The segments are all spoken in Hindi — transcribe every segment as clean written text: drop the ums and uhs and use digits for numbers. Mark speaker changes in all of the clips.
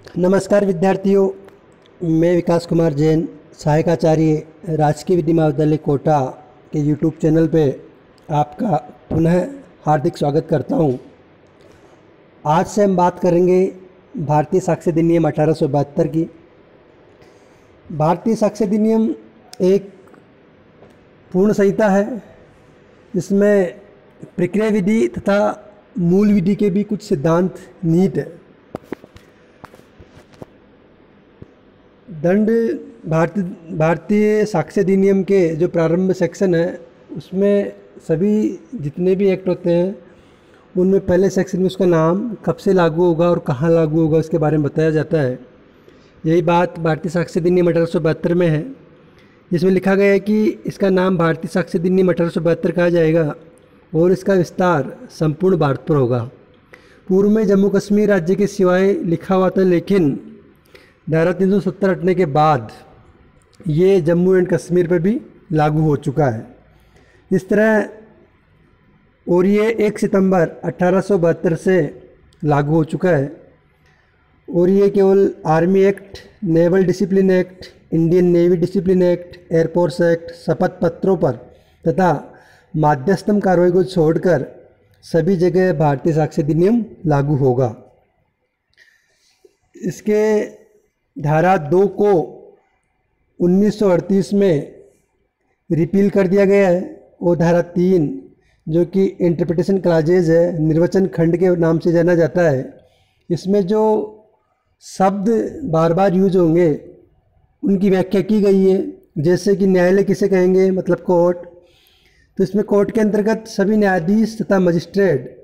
Speaker 1: नमस्कार विद्यार्थियों, मैं विकास कुमार जैन, सहायकाचार्य राजकीय विधि महाविद्यालय कोटा के यूट्यूब चैनल पे आपका पुनः हार्दिक स्वागत करता हूं। आज से हम बात करेंगे भारतीय साक्ष्य अधिनियम 1872 की। भारतीय साक्ष्य अधिनियम एक पूर्ण संहिता है। इसमें प्रक्रिया विधि तथा मूल विधि के भी कुछ सिद्धांत निहित है। दंड भारतीय साक्ष्य अधिनियम के जो प्रारंभ सेक्शन है उसमें सभी जितने भी एक्ट होते हैं उनमें पहले सेक्शन में उसका नाम कब से लागू होगा और कहाँ लागू होगा उसके बारे में बताया जाता है। यही बात भारतीय साक्ष्य अधिनियम 1872 में है, जिसमें लिखा गया है कि इसका नाम भारतीय साक्ष्य अधिनियम 1872 कहा जाएगा और इसका विस्तार संपूर्ण भारत पर होगा। पूर्व में जम्मू कश्मीर राज्य के सिवाय लिखा हुआ था, लेकिन धारा 370 हटने के बाद ये जम्मू एंड कश्मीर पर भी लागू हो चुका है। इस तरह और ये 1 सितंबर 1872 से लागू हो चुका है और ये केवल army act, naval discipline act, Indian navy discipline act, air force act, शपथ पत्रों पर तथा माध्यस्थम कार्रवाई को छोड़कर सभी जगह भारतीय साक्ष्य अधिनियम लागू होगा। इसके धारा 2 को 1938 में रिपील कर दिया गया है और धारा 3 जो कि इंटरप्रिटेशन क्लॉजेज है, निर्वचन खंड के नाम से जाना जाता है, इसमें जो शब्द बार बार यूज होंगे उनकी व्याख्या की गई है। जैसे कि न्यायालय किसे कहेंगे, मतलब कोर्ट, तो इसमें कोर्ट के अंतर्गत सभी न्यायाधीश तथा मजिस्ट्रेट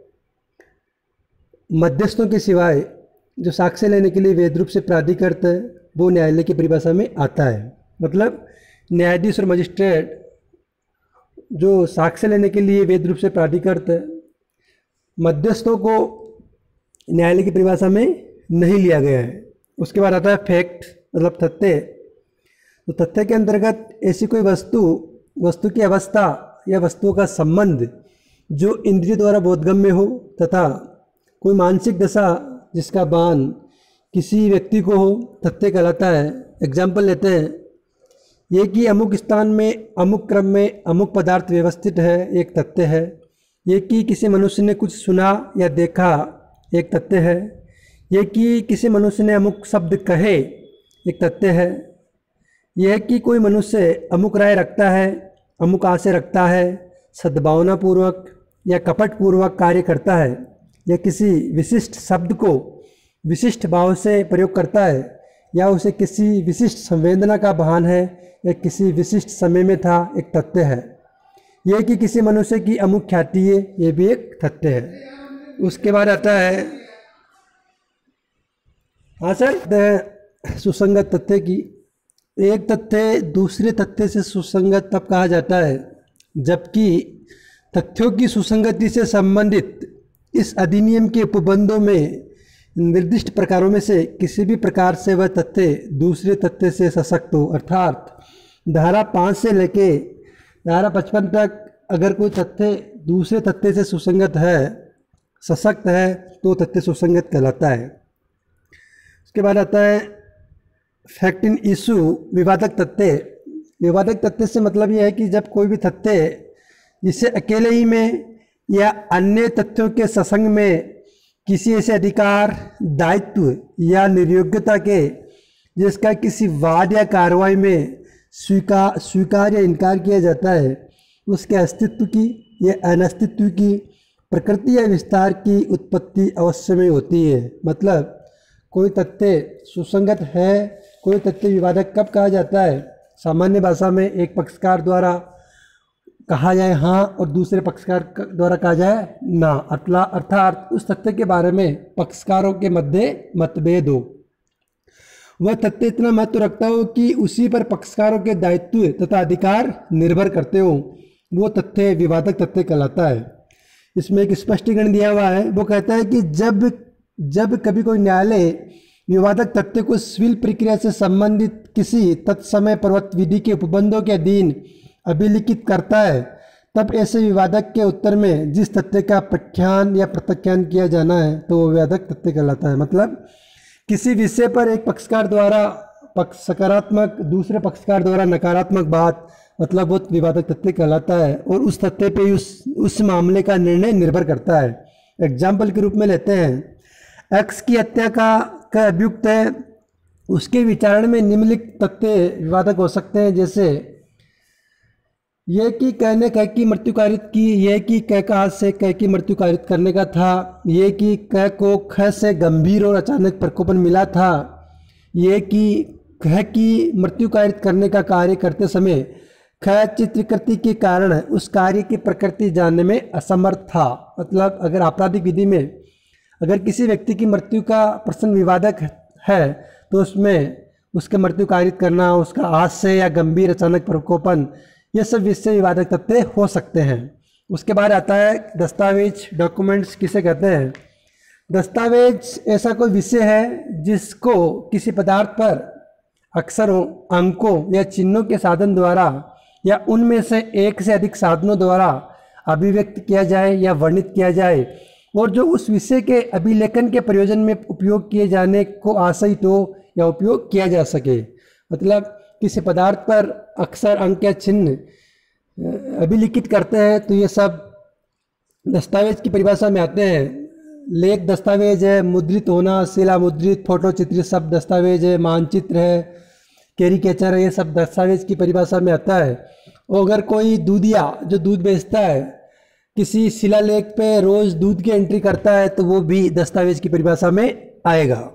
Speaker 1: मध्यस्थों के सिवाय जो साक्ष्य लेने के लिए वैध रूप से प्राधिकृत है वो न्यायालय की परिभाषा में आता है। मतलब न्यायाधीश और मजिस्ट्रेट जो साक्ष्य लेने के लिए वैध रूप से प्राधिकृत है, मध्यस्थों को न्यायालय की परिभाषा में नहीं लिया गया है। उसके बाद आता है फैक्ट, मतलब तथ्य। तो तथ्य के अंतर्गत ऐसी कोई वस्तु की अवस्था या वस्तुओं का संबंध जो इंद्रिय द्वारा बोधगम्य हो तथा कोई मानसिक दशा जिसका भान किसी व्यक्ति को हो, तथ्य कहलाता है। एग्जाम्पल लेते हैं, ये कि अमुक स्थान में अमुक क्रम में अमुक पदार्थ व्यवस्थित है, एक तथ्य है। ये कि किसी मनुष्य ने कुछ सुना या देखा, एक तथ्य है। ये कि किसी मनुष्य ने अमुक शब्द कहे, एक तथ्य है। यह कि कोई मनुष्य अमुक राय रखता है, अमुक आशय रखता है, सद्भावनापूर्वक या कपटपूर्वक कार्य करता है, या किसी विशिष्ट शब्द को विशिष्ट भाव से प्रयोग करता है, या उसे किसी विशिष्ट संवेदना का भान है या किसी विशिष्ट समय में था, एक तथ्य है। यह कि किसी मनुष्य की अमुक ख्याति है, ये भी एक तथ्य है। उसके बाद आता है, हाँ सर, सुसंगत तथ्य की। एक तथ्य दूसरे तथ्य से सुसंगत तब कहा जाता है जबकि तथ्यों की सुसंगति से संबंधित इस अधिनियम के उपबंधों में निर्दिष्ट प्रकारों में से किसी भी प्रकार से वह तथ्य दूसरे तथ्य से सशक्त हो। अर्थात धारा 5 से लेके धारा 55 तक अगर कोई तथ्य दूसरे तथ्य से सुसंगत है, सशक्त है, तो तथ्य सुसंगत कहलाता है। उसके बाद आता है फैक्ट इन इशू, विवादक तथ्य। विवादक तथ्य से मतलब यह है कि जब कोई भी तथ्य जिसे अकेले ही में या अन्य तथ्यों के संसंग में किसी ऐसे अधिकार, दायित्व या निर्योग्यता के जिसका किसी वाद या कार्रवाई में स्वीकार या इनकार किया जाता है, उसके अस्तित्व की या अनस्तित्व की प्रकृति या विस्तार की उत्पत्ति अवश्य में होती है। मतलब कोई तथ्य सुसंगत है, कोई तथ्य विवादक कब कहा जाता है? सामान्य भाषा में एक पक्षकार द्वारा कहा जाए हाँ और दूसरे पक्षकार द्वारा कहा जाए ना, अर्थात उस तथ्य के बारे में पक्षकारों के मध्य मतभेद हो। वह तथ्य इतना महत्व रखता हो कि उसी पर पक्षकारों के दायित्व तथा अधिकार निर्भर करते हो, वो तथ्य विवादक तथ्य कहलाता है। इसमें एक स्पष्टीकरण दिया हुआ है, वो कहता है कि जब कभी कोई न्यायालय विवादक तथ्य को सिविल प्रक्रिया से संबंधित किसी तत्समय प्रवृत्त विधि के उपबंधों के अधीन अभिलिखित करता है, तब ऐसे विवादक के उत्तर में जिस तथ्य का प्रख्यान या प्रत्याख्यान किया जाना है तो वो विवादक तथ्य कहलाता है। मतलब किसी विषय पर एक पक्षकार द्वारा सकारात्मक, दूसरे पक्षकार द्वारा नकारात्मक बात, मतलब वो विवादक तथ्य कहलाता है और उस तथ्य पे उस मामले का निर्णय निर्भर करता है। एग्जाम्पल के रूप में लेते हैं, एक्स की हत्या का अभियुक्त है, उसके विचारण में निम्नलिखित तथ्य विवादक हो सकते हैं, जैसे यह कि कह ने कह की मृत्यु कारित की, यह कि कह का हाथ से कह की मृत्यु कारित करने का था, यह कि कह को ख से गंभीर और अचानक प्रकोपन मिला था, यह कि कह की मृत्यु कारित करने का कार्य करते समय ख चित्रकृति के कारण उस कार्य की प्रकृति जानने में असमर्थ था। मतलब अगर आपराधिक विधि में अगर किसी व्यक्ति की मृत्यु का प्रश्न विवादक है तो उसमें उसके मृत्यु कारित करना, उसका हाथ से या गंभीर अचानक प्रकोपन, ये सब विषय विवादक तथ्य हो सकते हैं। उसके बाद आता है दस्तावेज, डॉक्यूमेंट्स किसे कहते हैं। दस्तावेज ऐसा कोई विषय है जिसको किसी पदार्थ पर अक्षरों, अंकों या चिन्हों के साधन द्वारा या उनमें से एक से अधिक साधनों द्वारा अभिव्यक्त किया जाए या वर्णित किया जाए और जो उस विषय के अभिलेखन के प्रयोजन में उपयोग किए जाने को आशयित हो या उपयोग किया जा सके। मतलब किसी पदार्थ पर अक्षर, अंक या चिन्ह अभिलिखित करते हैं तो ये सब दस्तावेज की परिभाषा में आते हैं। लेख दस्तावेज है, मुद्रित होना, शिला मुद्रित, फोटो चित्रित सब दस्तावेज है, मानचित्र है, कैरिकेचर है, ये सब दस्तावेज की परिभाषा में आता है। और अगर कोई दूधिया जो दूध बेचता है किसी शिलालेख पे रोज दूध की एंट्री करता है तो वो भी दस्तावेज की परिभाषा में आएगा।